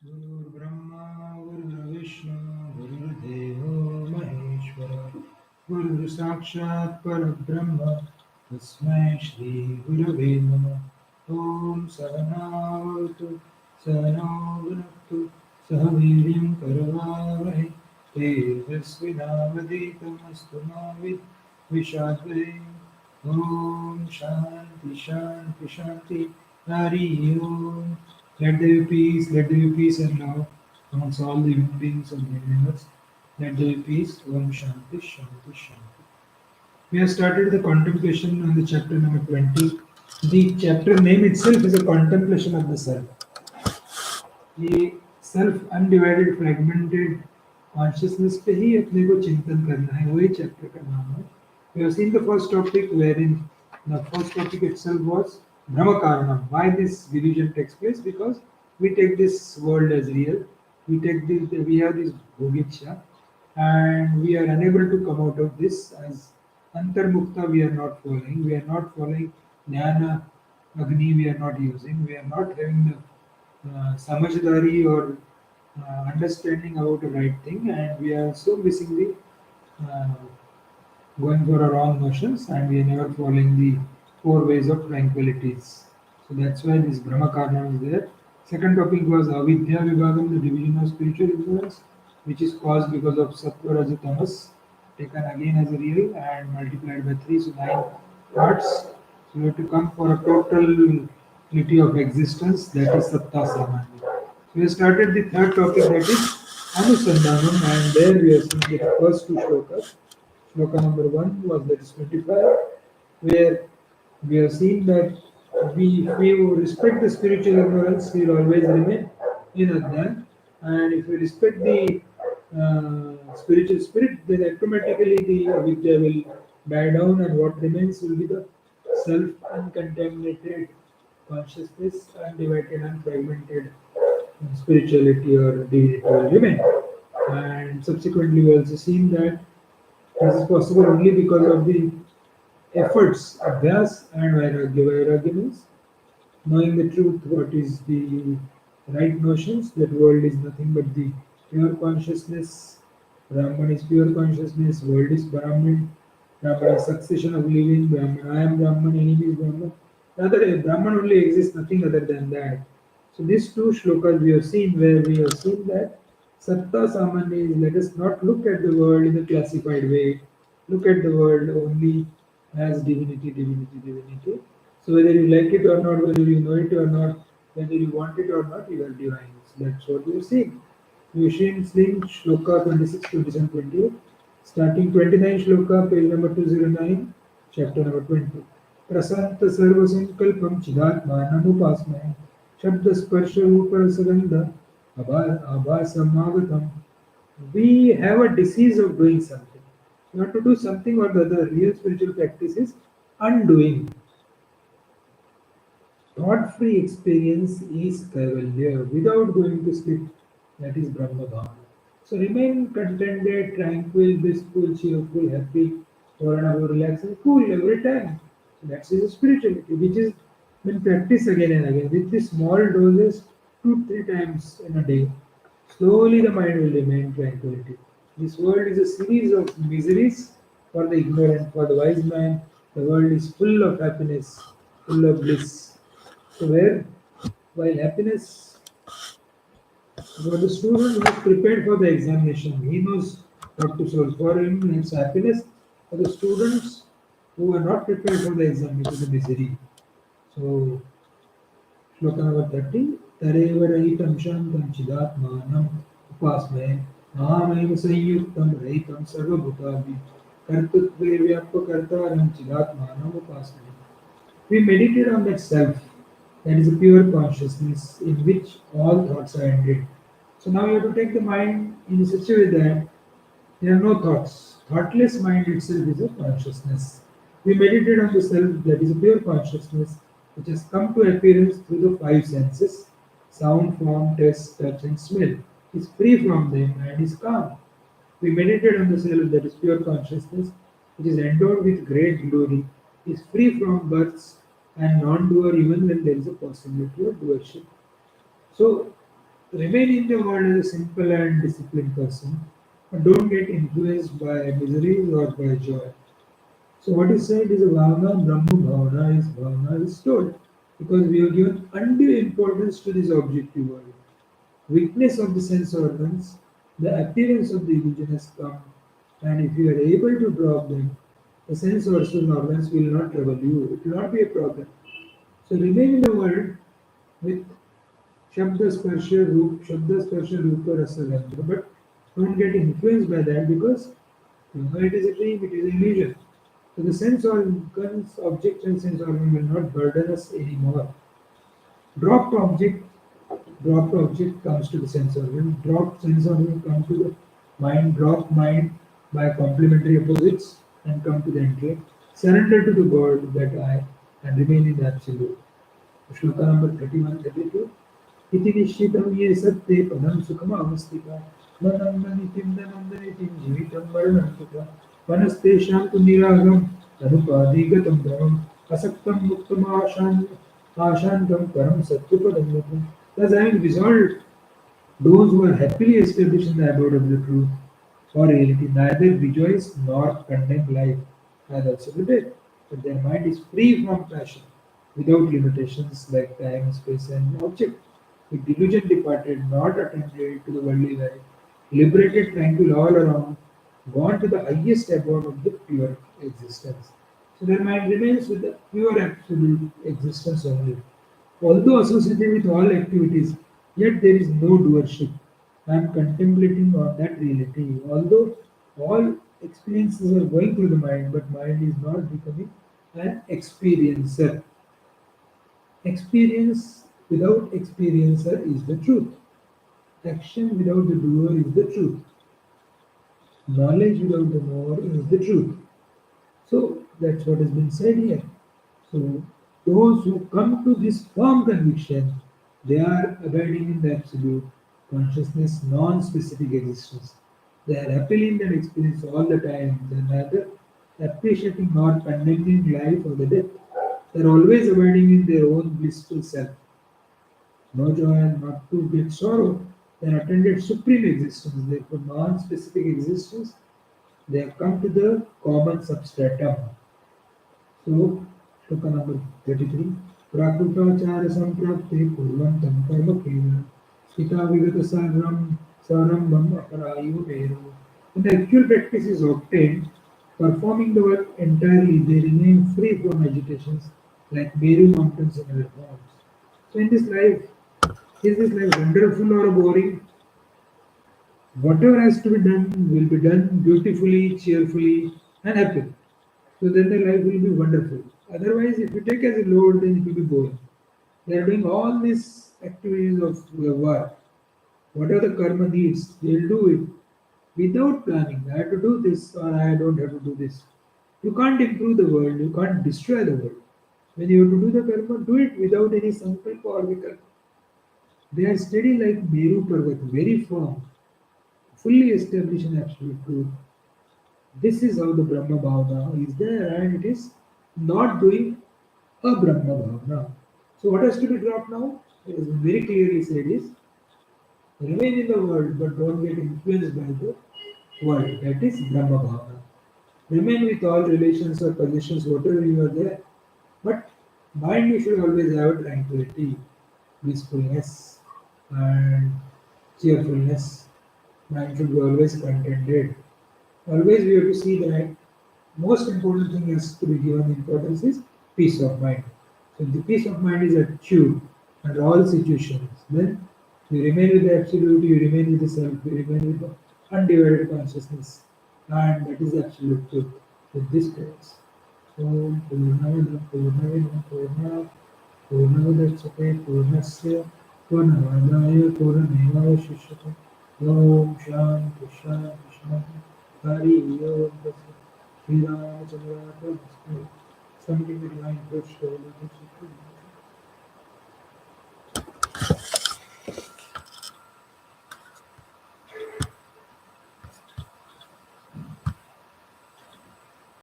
गुरुर्ब्रह्मा गुरुर्विष्णु गुरुर्देवो महेश्वर गुरुः साक्षात् परब्रह्म तस्मै श्री गुरवे नमः। ॐ सहनावतु सहनौ भुनक्तु सह वीर्यं करवावहै तेजस्विनावधीतमस्तु मा विद्विषावहै। Om Shanti Shanti Shanti Hari Om. Let there be peace, let there be peace and love amongst all the human beings of the universe. Let there be peace. Om Shanti Shanti Shanti. We have started the contemplation on the chapter number 20. The chapter name itself is a contemplation of the self. ये self undivided fragmented consciousness पे ही अपने को चिंतन करना है, वही chapter का नाम है। We have seen the first topic wherein the first topic itself was Brahma Karanam. Why this division takes place? Because we take this world as real. We take this, we have this bhogicha, and we are unable to come out of this as antarmukta. We are not following. We are not following jnana agni. We are not using. We are not having the samajhdari or understanding about the right thing, and we are so missing the going for our wrong notions, and we are never following the four ways of tranquilities. So that's why this Brahma Karna is there. Second topic was Avidya Vibhagam, the division of spiritual ignorance, which is caused because of Sattva Raja Tamas, taken again as a real and multiplied by 3, so 9 parts. So we have to come for a totality of existence, that is Satta Samanya. So we started the third topic, that is Anusandhanam, and there we have seen the first two shlokas. Shloka number 1 was, that is 25, where we have seen that if we respect the spiritual ignorance, we will always remain in Adhyana, and if we respect the spiritual spirit, then automatically the avidya will die down, and what remains will be the self uncontaminated consciousness, undivided, unfragmented spirituality or divinity will remain. And subsequently, we also seen that this is possible only because of the efforts, abhyas and vairagya. Vairagya means knowing the truth, what is the right notions, that world is nothing but the pure consciousness. Brahman is pure consciousness, world is Brahman. Brahman is succession of living, Brahman, I am Brahman, enemy is Brahman. Rather, Brahman only exists, nothing other than that. So these two shlokas we have seen, where we have seen that Satta Samanya is, let us not look at the world in a classified way, look at the world only as divinity, divinity, divinity. So whether you like it or not, whether you know it or not, whether you want it or not, you are divine. So that's what we are seeing. We are seeing Shloka 26, 27, 28. Starting 29 Shloka, page number 209, chapter number 20. Prasanta Sarva Sankalpam Chidatmanam Upasmaya Shabda Sparsha Rupa Rasagandha Abhasamagatam. We have a disease of doing something. You have to do something or the other. Real spiritual practice is undoing. Thought-free experience is Kaivalya, without going to sleep. That is Brahma Bhavana. So remain contented, tranquil, blissful, cheerful, happy, forever relaxed and cool every time. So that is a spirituality which is been practiced again and again with the small doses 2-3 times in a day. Slowly the mind will remain tranquility. This world is a series of miseries for the ignorant. For the wise man, the world is full of happiness, full of bliss. So where, while happiness, for the student who is prepared for the examination, he knows what to solve. For him, it's happiness. For the students who are not prepared for the exam, it is a misery. So, Shloka number 30. Tarev rahitam shantam chidatmanam upasmaya mahamayam sanyuktam rahitam sarvabhutami kartutve vyapakatartam chidatmanam upasmaya. We meditate on that self, that is a pure consciousness in which all thoughts are ended. So now you have to take the mind in such a way that there are no thoughts. Thoughtless mind itself is a consciousness. We meditate on the self, that is a pure consciousness which has come to appearance through the five senses: sound, form, taste, touch, and smell. Is free from them and is calm. We meditate on the self, that is pure consciousness, which is endowed with great glory, is free from births and non-doer even when there is a possibility of doership. So Remain in the world as a simple and disciplined person, but don't get influenced by misery or by joy. So what is said is a bhavana, Brahma bhavana is told because we have given undue importance to this objective world. Weakness of the sense organs, the appearance of the illusion has come, and if you are able to drop them, the sense organs will not trouble you. It will not be a problem. So remain in the world with Shabda Sparsha Rupa Rasa Gandha, but don't get influenced by that because it is a dream, it is an illusion. So the sense organs, object and sense organ will not burden us anymore. Dropped object, dropped object comes to the sense organ, dropped sense organ comes to the mind, dropped mind by complementary opposites and come to the intellect. Surrender to the God that I and remain in the absolute. Shloka number 31, 32. इति निश्चितं ये सत्ते पदं सुखमावस्थिता मनं मनितिं नन्दनितिं जीवितं मरणं तथा मनस्तेषां तु निरागं तनुपादिगतं भवम् असक्तं मुक्तमाशान्तं परं सत्त्वपदं गतम्. Thus having resolved, those who are happily established in the abode of the truth or reality neither rejoice nor condemn life as also the death, but their mind is free from passion, without limitations like time, space, and object. With delusion departed, not attended to the worldly life, liberated, tranquil all around, gone to the highest abode of the pure existence. So their mind remains with the pure absolute existence only. Although associated with all activities, yet there is no doership. I am contemplating on that reality. Although all experiences are going through the mind, but mind is not becoming an experiencer. Experience without experiencer is the truth. Action without the doer is the truth. Knowledge without the knower is the truth. So that's what has been said here. So those who come to this firm conviction, they are abiding in the absolute consciousness, non-specific existence. They are happily in that experience all the time. They are neither appreciating nor condemning life or the death. They are always abiding in their own blissful self. No joy and not to get sorrow. They are attended supreme existence. Therefore, non-specific existence, they have come to the common substratum. So, shloka number 33. Prakrutacharya samprapte purvantam karma kevalam sthita vigata sarambam aparayo vero. When the actual practice is obtained, performing the work entirely, they remain free from agitations like Meru mountains and other forms. So, in this life, is this life wonderful or boring? Whatever has to be done will be done beautifully, cheerfully, and happily. So then the life will be wonderful. Otherwise, if you take as a load, then it will be boring. They are doing all these activities of work. Whatever the karma needs, they will do it without planning. I have to do this or I don't have to do this. You can't improve the world, you can't destroy the world. When you have to do the karma, do it without any sankalpa or vikalpa. They are steady like Meru Parvat, very firm, fully established in absolute truth. This is how the Brahma Bhavana is there, and it is not doing a Brahma Bhavana. So, what has to be dropped now? It is very clearly said is remain in the world but don't get influenced by the world. That is Brahma Bhavana. Remain with all relations or possessions, whatever you are there, but mind you should always have tranquility, peacefulness, and cheerfulness. Mind should be always contented. Always we have to see that most important thing is to be given importance is peace of mind. So if the peace of mind is achieved under all situations, then you remain with the absolute, you remain with the self, you remain with the undivided consciousness, and that is absolute truth with this purpose. Om Purnamada Purnamidam Purnat Purnamudachyate Purnasya Purnamadaya Purnamevavashishyate. Om Shanti Shanti Shanti Hari Om Tat Sat. Sri Ramachandra Prabhu. Something that line first.